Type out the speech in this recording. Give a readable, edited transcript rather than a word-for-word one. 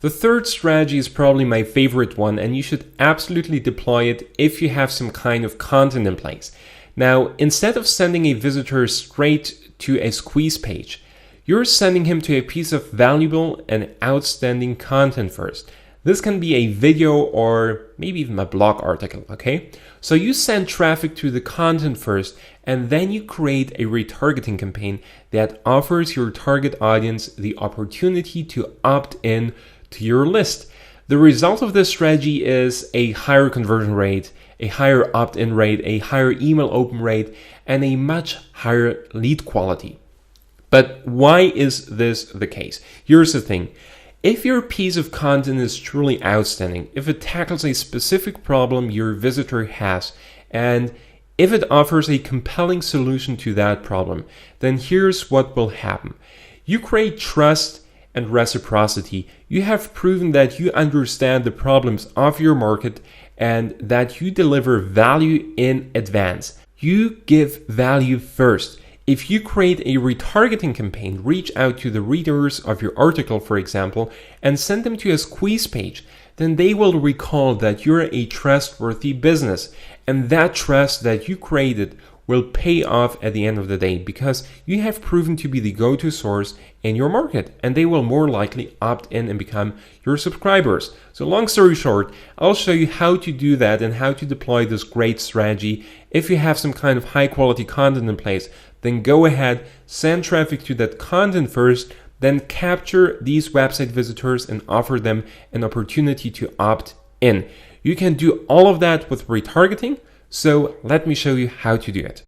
The third strategy is probably my favorite one, and you should absolutely deploy it if you have some kind of content in place. Now, instead of sending a visitor straight to a squeeze page, you're sending him to a piece of valuable and outstanding content first. This can be a video or maybe even a blog article, okay? So you send traffic to the content first, and then you create a retargeting campaign that offers your target audience the opportunity to opt in to your list. The result of this strategy is a higher conversion rate, a higher opt-in rate, a higher email open rate, and a much higher lead quality. But why is this the case? Here's the thing. If your piece of content is truly outstanding, if it tackles a specific problem your visitor has, and if it offers a compelling solution to that problem, then here's what will happen. You create trust and reciprocity. You have proven that you understand the problems of your market and that you deliver value in advance. You give value first. If you create a retargeting campaign, reach out to the readers of your article, for example, and send them to a squeeze page, then they will recall that you're a trustworthy business. And that trust that you created will pay off at the end of the day because you have proven to be the go-to source in your market, and they will more likely opt in and become your subscribers. So long story short, I'll show you how to do that and how to deploy this great strategy. If you have some kind of high quality content in place, then go ahead, send traffic to that content first, then capture these website visitors and offer them an opportunity to opt in. You can do all of that with retargeting. So let me show you how to do it.